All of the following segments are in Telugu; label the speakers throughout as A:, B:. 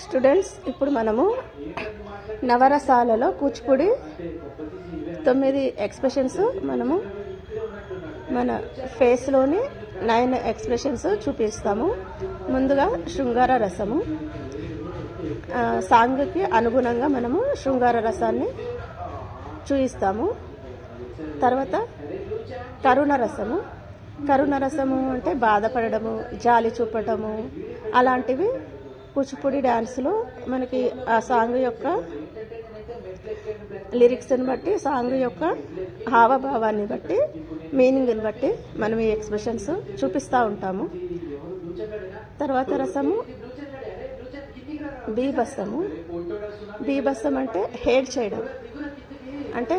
A: స్టూడెంట్స్, ఇప్పుడు మనము నవరసాలలో కూచిపూడి 9 ఎక్స్ప్రెషన్స్ మనము మన ఫేస్లోని 9 ఎక్స్ప్రెషన్స్ చూపిస్తాము. ముందుగా శృంగార రసము, సాంగ్కి అనుగుణంగా మనము శృంగార రసాన్ని చూపిస్తాము. తర్వాత కరుణ రసము. కరుణ రసము అంటే బాధపడము, జాలి చూపటము, అలాంటివి కూచిపూడి డ్యాన్స్లో మనకి ఆ సాంగ్ యొక్క లిరిక్స్ని బట్టి, సాంగ్ యొక్క హావభావాన్ని బట్టి, మీనింగ్ని బట్టి మనం ఈ ఎక్స్ప్రెషన్స్ చూపిస్తూ ఉంటాము. తర్వాత రసము బీభత్సము. బీభత్సం అంటే హేట్ చేయడం, అంటే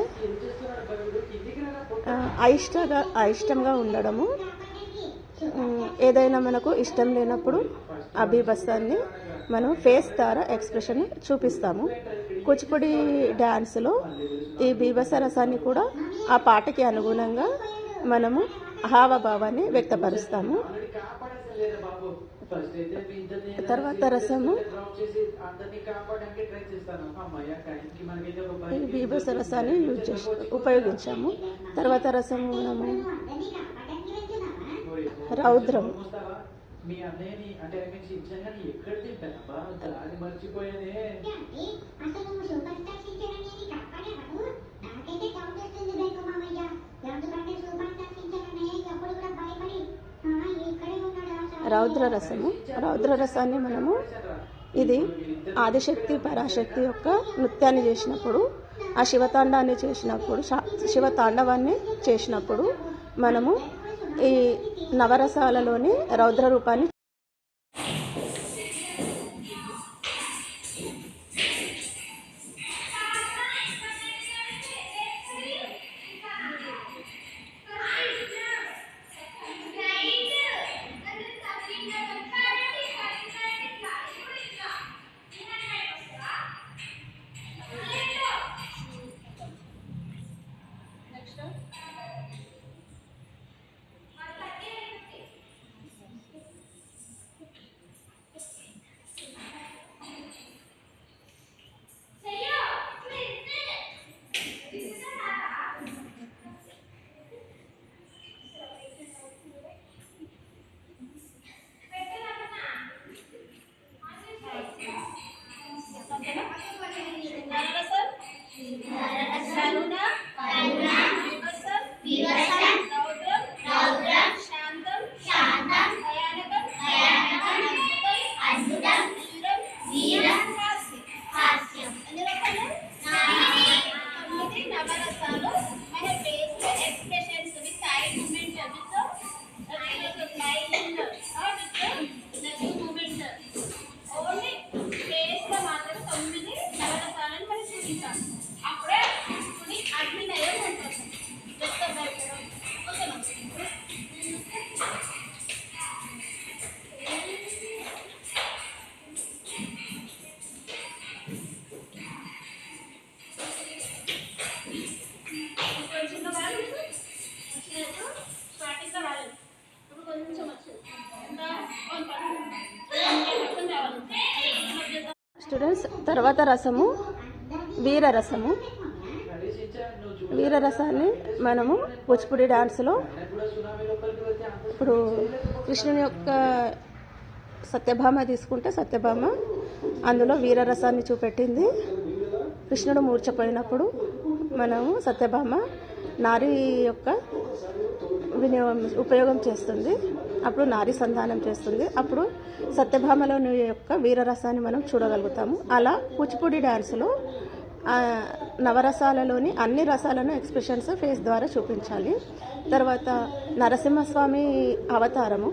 A: అయిష్టంగా ఉండడము. ఏదైనా మనకు ఇష్టం లేనప్పుడు ఆ బీభత్సాన్ని మనం ఫేస్ ద్వారా ఎక్స్ప్రెషన్ చూపిస్తాము. కూచిపూడి డ్యాన్స్లో ఈ బీభత్స రసాన్ని కూడా ఆ పాటకి అనుగుణంగా మనము హావభావాన్ని వ్యక్తపరుస్తాము. తర్వాత రసము ఈ బీభత్స రసాన్ని ఉపయోగించాము. తర్వాత రసము మనము రౌద్రం. రౌద్ర రసము. రౌద్ర రసాన్ని మనము ఇది ఆదిశక్తి పరాశక్తి యొక్క నృత్యాన్ని చేసినప్పుడు, ఆ శివతాండాన్ని చేసినప్పుడు, శివతాండవాన్ని చేసినప్పుడు మనము ఈ నవరసాలలోని రౌద్ర రూపాన్ని స్టూడెంట్స్. తర్వాత రసము వీరరసము. వీరరసాన్ని మనము కూచిపూడి డాన్స్లో ఇప్పుడు కృష్ణుని యొక్క సత్యభామ తీసుకుంటే, సత్యభామ అందులో వీరరసాన్ని చూపెట్టింది. కృష్ణుడు మూర్ఛపోయినప్పుడు మనము సత్యభామ నారీ యొక్క ఉపయోగం చేస్తుంది, అప్పుడు నారీ సంధానం చేస్తుంది, అప్పుడు సత్యభామలోని యొక్క వీరరసాన్ని మనం చూడగలుగుతాము. అలా కూచిపూడి డ్యాన్స్లో నవరసాలలోని అన్ని రసాలను ఎక్స్ప్రెషన్స్ ఫేస్ ద్వారా చూపించాలి. తర్వాత నరసింహస్వామి అవతారము.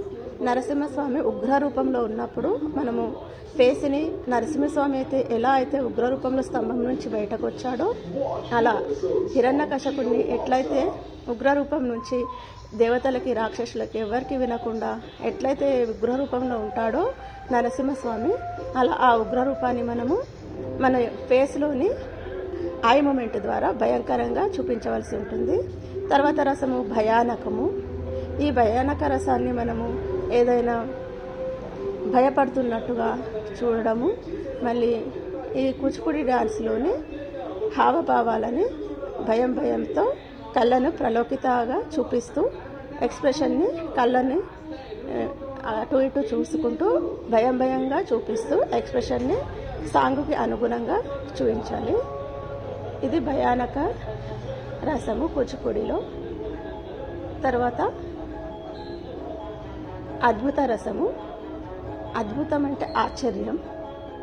A: నరసింహస్వామి ఉగ్ర రూపంలో ఉన్నప్పుడు మనము ఫేస్ని, నరసింహస్వామి అయితే ఎలా అయితే ఉగ్ర రూపంలో స్తంభం నుంచి బయటకు వచ్చాడో, అలా హిరణ్యకశపుని ఎట్లయితే ఉగ్ర రూపం నుంచి దేవతలకి, రాక్షసులకి ఎవరికి వినకుండా ఎట్లయితే ఉగ్ర రూపంలో ఉంటాడో నరసింహస్వామి, అలా ఆ ఉగ్ర రూపాన్ని మనము మన ఫేస్లోని ఐ మూమెంట్ ద్వారా భయంకరంగా చూపించవలసి ఉంటుంది. తర్వాత రసము భయానకము. ఈ భయానక రసాన్ని మనము ఏదైనా భయపడుతున్నట్టుగా చూడడము. మళ్ళీ ఈ కూచిపూడి డ్యాన్స్లోని హావభావాలని భయంతో కళ్ళను ప్రలోకితగా చూపిస్తూ ఎక్స్ప్రెషన్ని కళ్ళని అటు ఇటు చూసుకుంటూ భయంగా చూపిస్తూ ఎక్స్ప్రెషన్ని సాంగుకి అనుగుణంగా చూపించాలి. ఇది భయానక రసము కూచిపూడిలో. తర్వాత అద్భుత రసము. అద్భుతం అంటే ఆశ్చర్యం.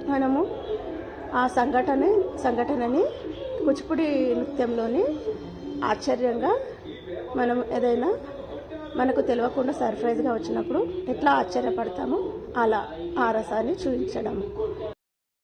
A: మనము ఆ సంఘటనని కూచిపూడి నృత్యంలోని ఆశ్చర్యంగా మనం ఏదైనా మనకు తెలియకుండా సర్ప్రైజ్గా వచ్చినప్పుడు ఎట్లా ఆశ్చర్యపడతామో అలా ఆ రసాన్ని చూపించడము.